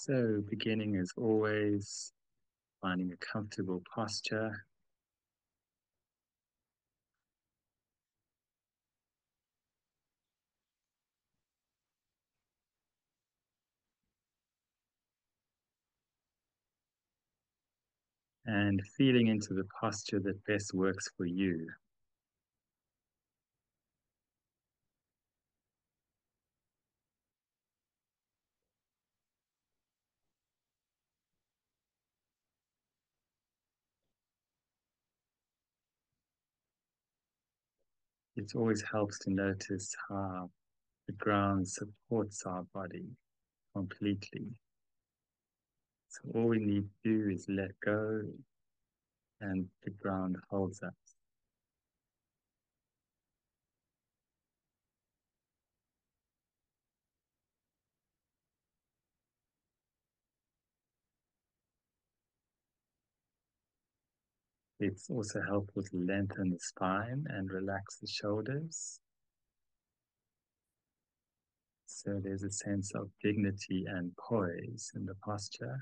So, beginning as always, finding a comfortable posture and feeling into the posture that best works for you. It always helps to notice how the ground supports our body completely. So, all we need to do is let go, and the ground holds us. It's also helpful to lengthen the spine and relax the shoulders. So, there's a sense of dignity and poise in the posture.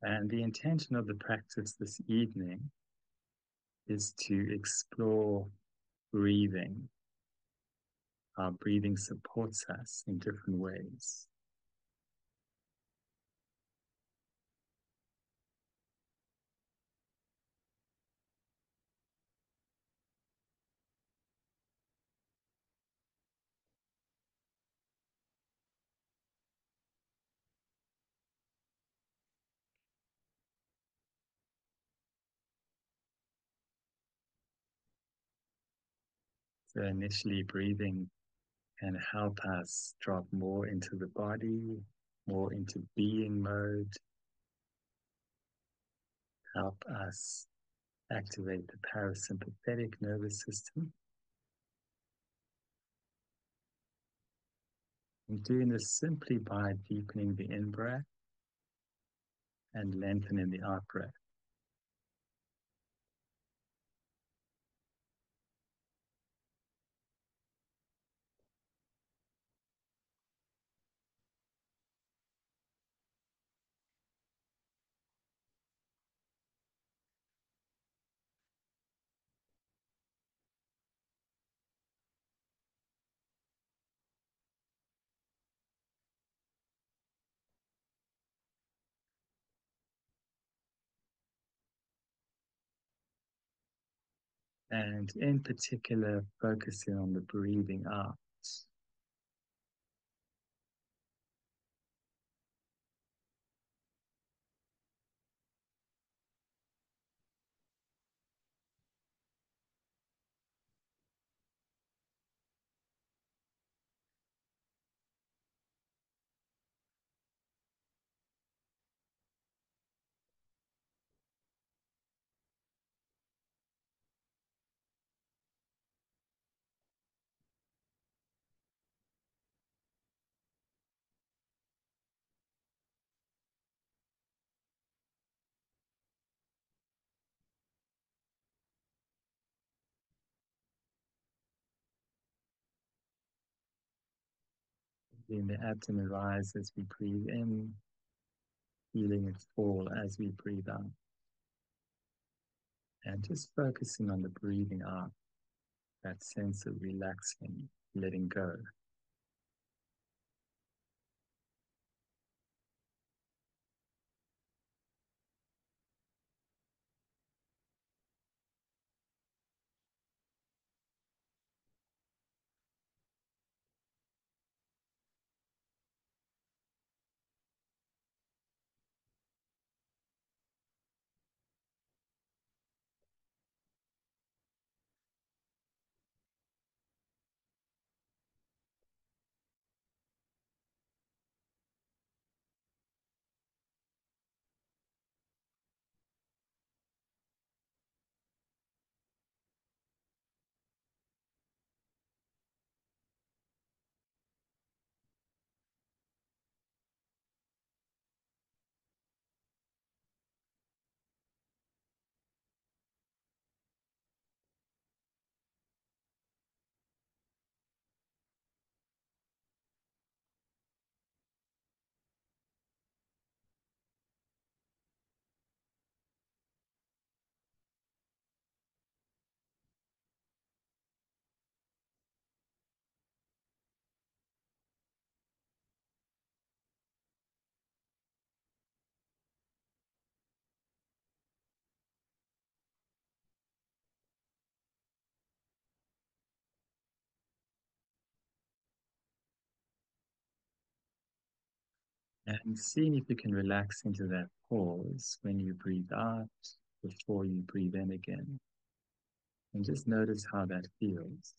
And the intention of the practice this evening is to explore breathing. Our breathing supports us in different ways. So initially, breathing can help us drop more into the body, more into being mode, help us activate the parasympathetic nervous system. And doing this simply by deepening the in-breath and lengthening the out-breath. And in particular, focusing on the breathing out. Feeling the abdomen rise as we breathe in, feeling it fall as we breathe out. And just focusing on the breathing out, that sense of relaxing, letting go. And seeing if you can relax into that pause when you breathe out before you breathe in again. And just notice how that feels.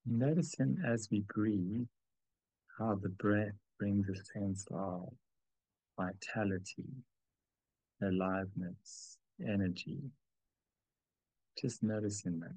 Noticing as we breathe how the breath brings a sense of vitality, aliveness, energy. Just noticing that.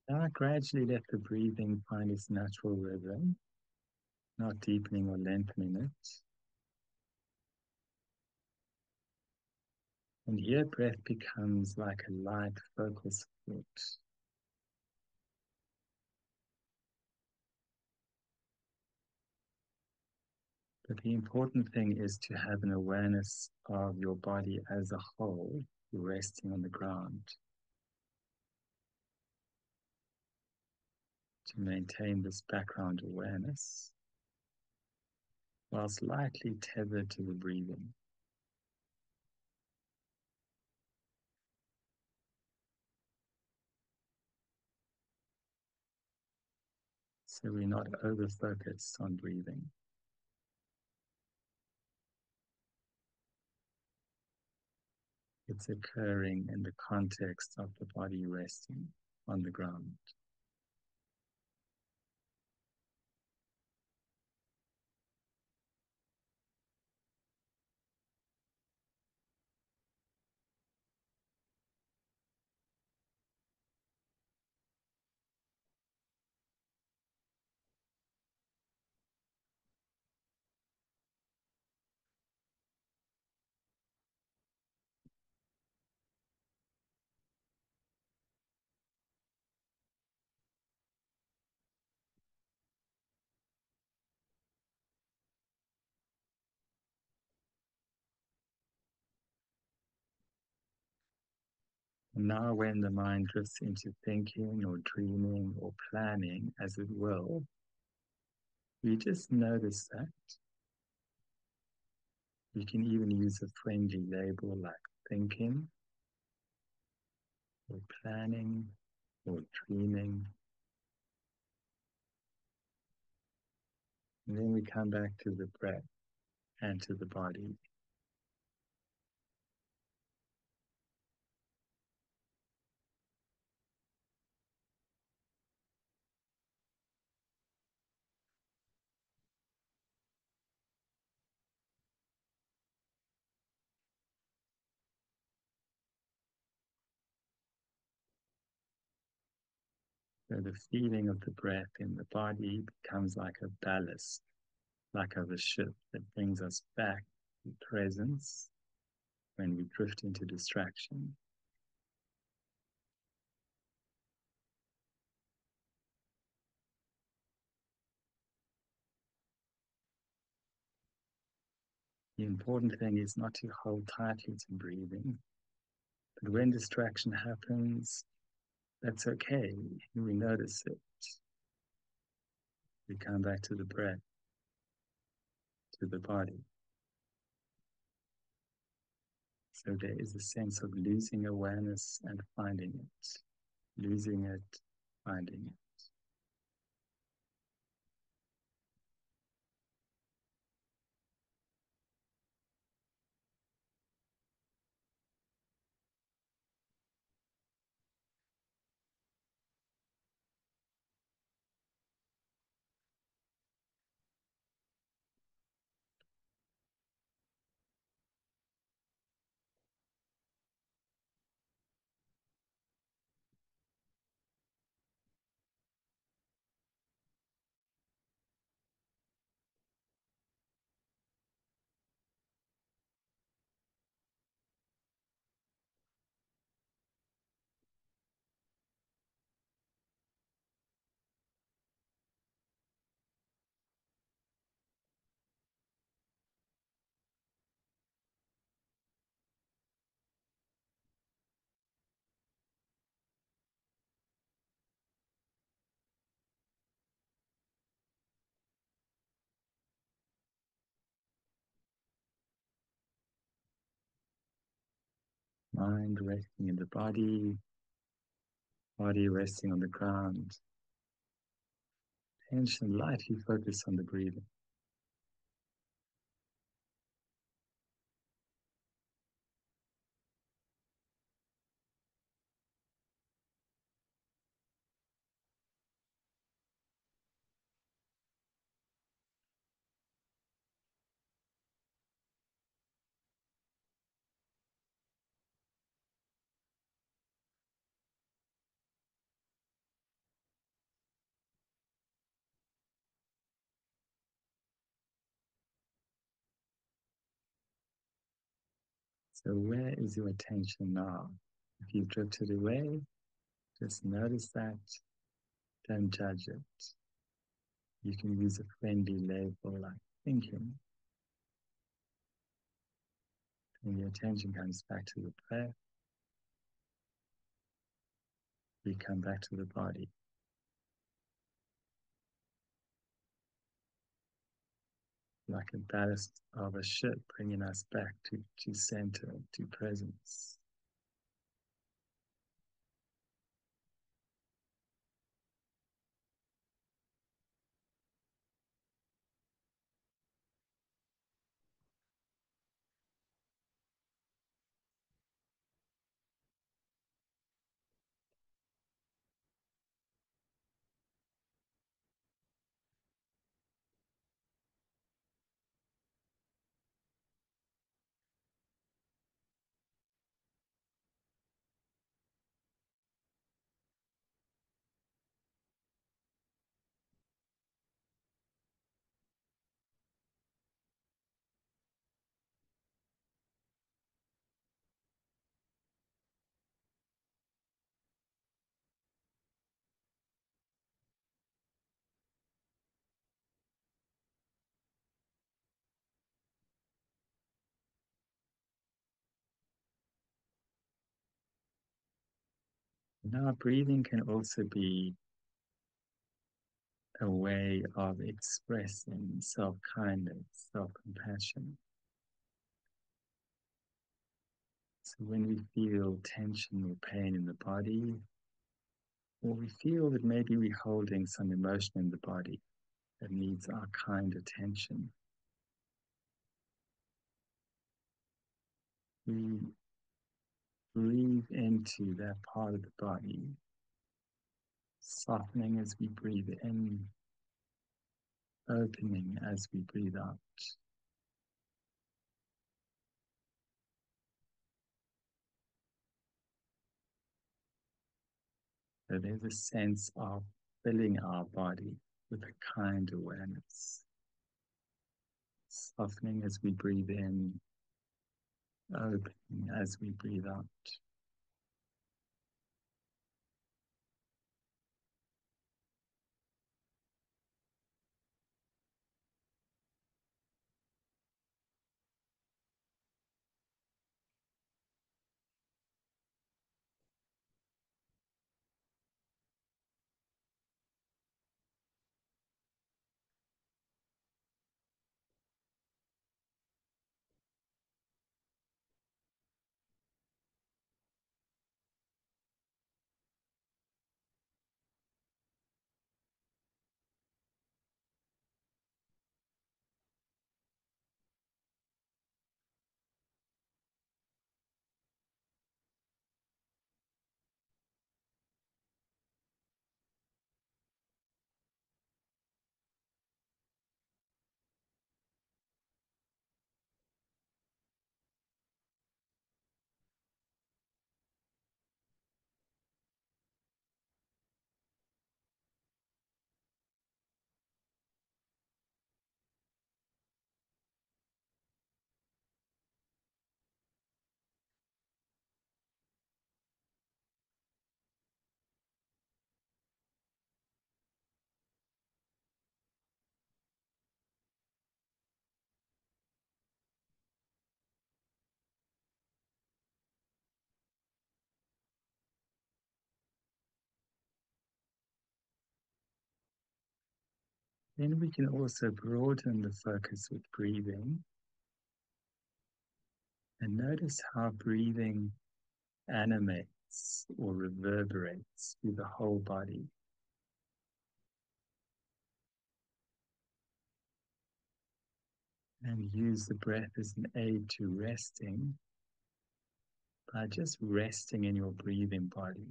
Now gradually let the breathing find its natural rhythm, not deepening or lengthening it. And here breath becomes like a light focal support. But the important thing is to have an awareness of your body as a whole resting on the ground, to maintain this background awareness while slightly tethered to the breathing. So we're not over focused on breathing. It's occurring in the context of the body resting on the ground. And now, when the mind drifts into thinking or dreaming or planning, as it will, You just notice that. You can even use a friendly label like thinking or planning or dreaming. And then we come back to the breath and to the body. So the feeling of the breath in the body becomes like a ballast, like of a ship that brings us back to presence when we drift into distraction. The important thing is not to hold tightly to breathing, but when distraction happens, that's okay. We notice it. We come back to the breath, to the body. So there is a sense of losing awareness and finding it, losing it, finding it. Mind resting in the body resting on the ground. Attention lightly focused on the breathing. So where is your attention now? If you've drifted away, just notice that. Don't judge it. You can use a friendly label like thinking. When your attention comes back to the breath, you come back to the body. Like a ballast of a ship bringing us back to center, to presence. Now, breathing can also be a way of expressing self-kindness, self-compassion. So when we feel tension or pain in the body, or we feel that maybe we're holding some emotion in the body that needs our kind attention, we breathe into that part of the body, softening as we breathe in, opening as we breathe out. So there's a sense of filling our body with a kind awareness, softening as we breathe in, opening as we breathe out. Then we can also broaden the focus with breathing and notice how breathing animates or reverberates through the whole body. And use the breath as an aid to resting by just resting in your breathing body.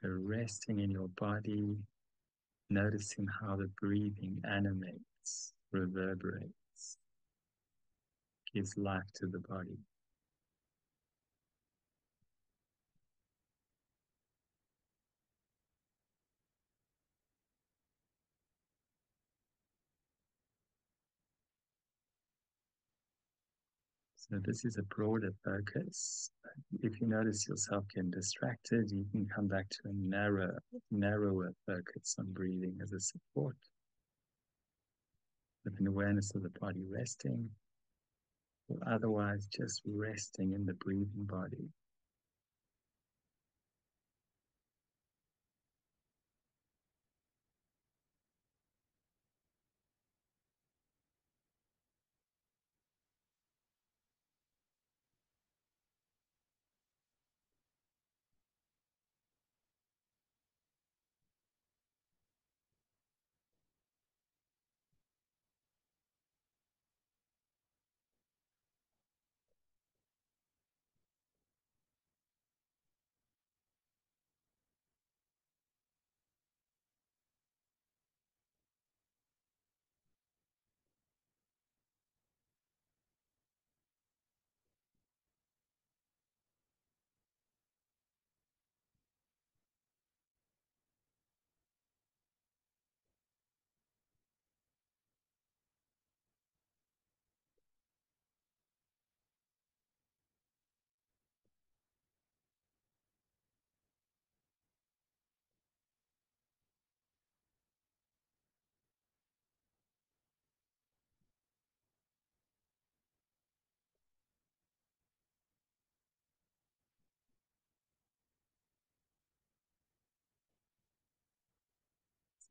So resting in your body, noticing how the breathing animates, reverberates, gives life to the body. So this is a broader focus. If you notice yourself getting distracted, you can come back to a narrower focus on breathing as a support, with an awareness of the body resting, or otherwise just resting in the breathing body.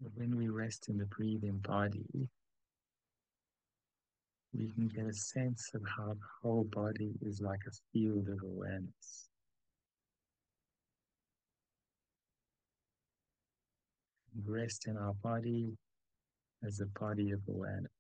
So when we rest in the breathing body, we can get a sense of how the whole body is like a field of awareness. Rest in our body as a body of awareness.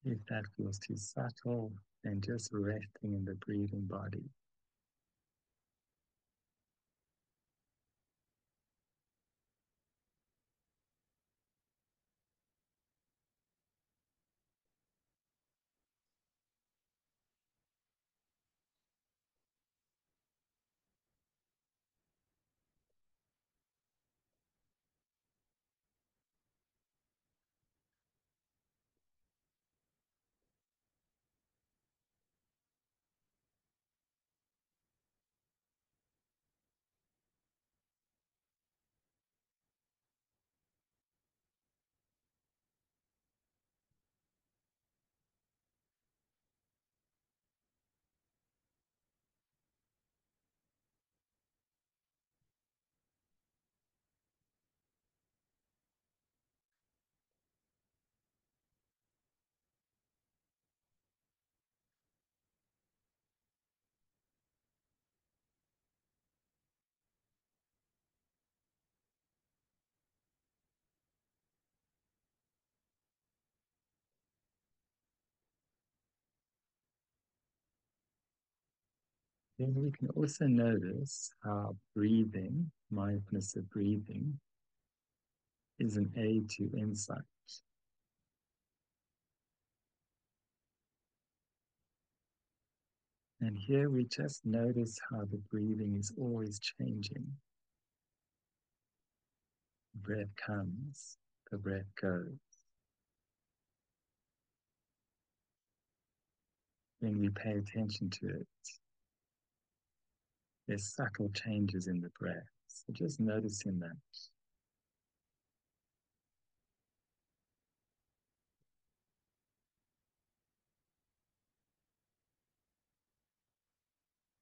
If that feels too subtle, then just resting in the breathing body. Then we can also notice how breathing, mindfulness of breathing, is an aid to insight. And here we just notice how the breathing is always changing. The breath comes, the breath goes. When we pay attention to it, there's subtle changes in the breath. So just noticing that.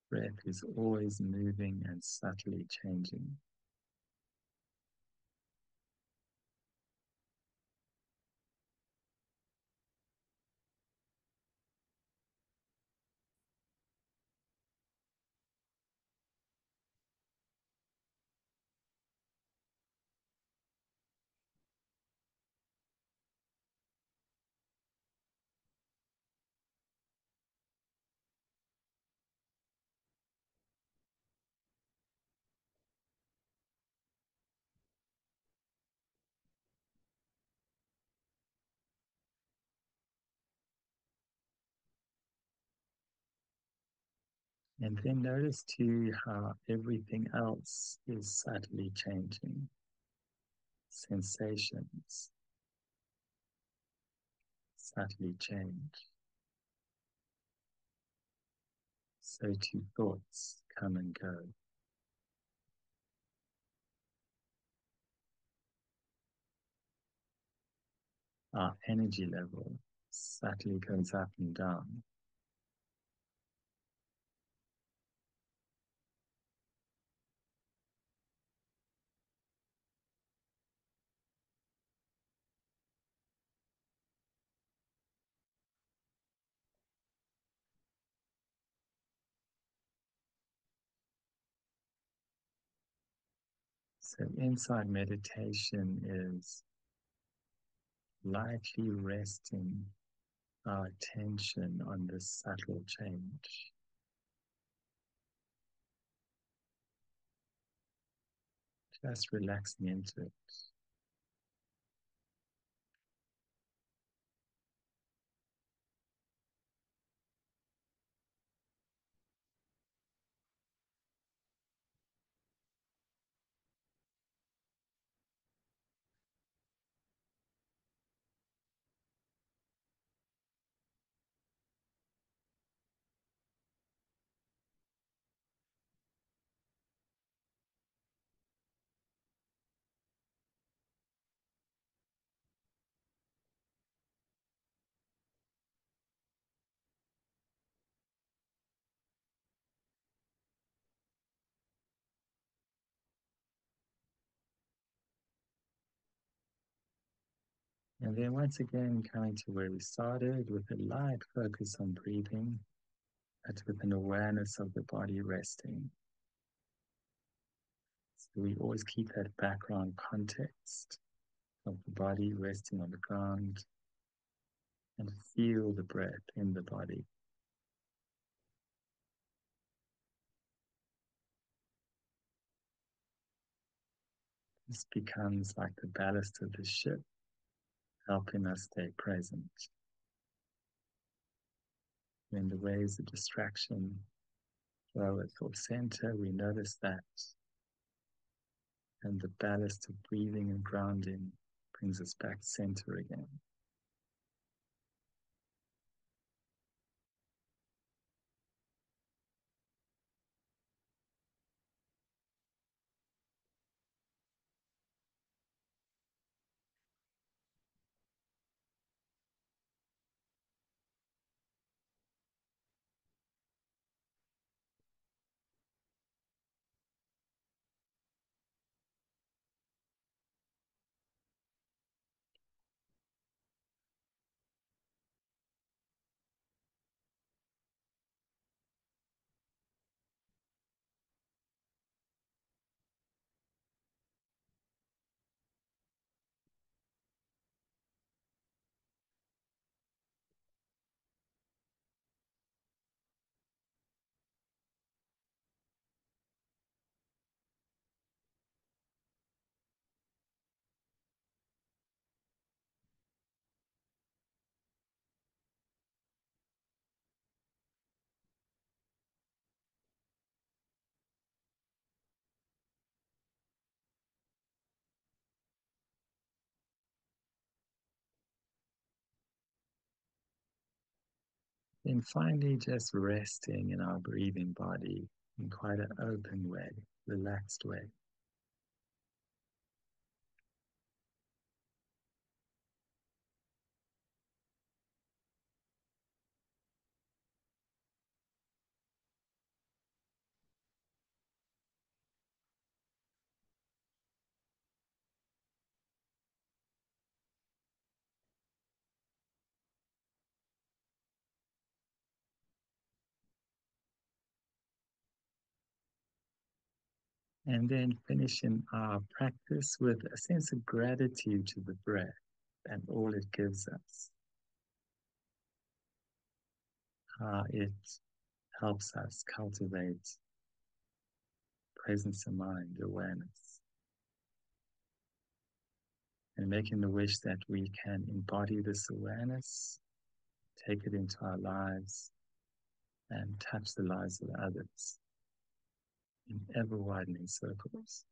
Breath is always moving and subtly changing. And then notice too how everything else is subtly changing. Sensations subtly change. So too thoughts come and go. Our energy level subtly goes up and down. So inside meditation is lightly resting our attention on this subtle change. Just relaxing into it. And then once again, coming to where we started with a light focus on breathing, but with an awareness of the body resting. So we always keep that background context of the body resting on the ground and feel the breath in the body. This becomes like the ballast of the ship, helping us stay present. When the waves of distraction flow at full center, we notice that, and the ballast of breathing and grounding brings us back center again. And finally, just resting in our breathing body in quite an open way, relaxed way. And then finishing our practice with a sense of gratitude to the breath and all it gives us, how it helps us cultivate presence of mind, awareness, and making the wish that we can embody this awareness, take it into our lives, and touch the lives of others in ever widening circles.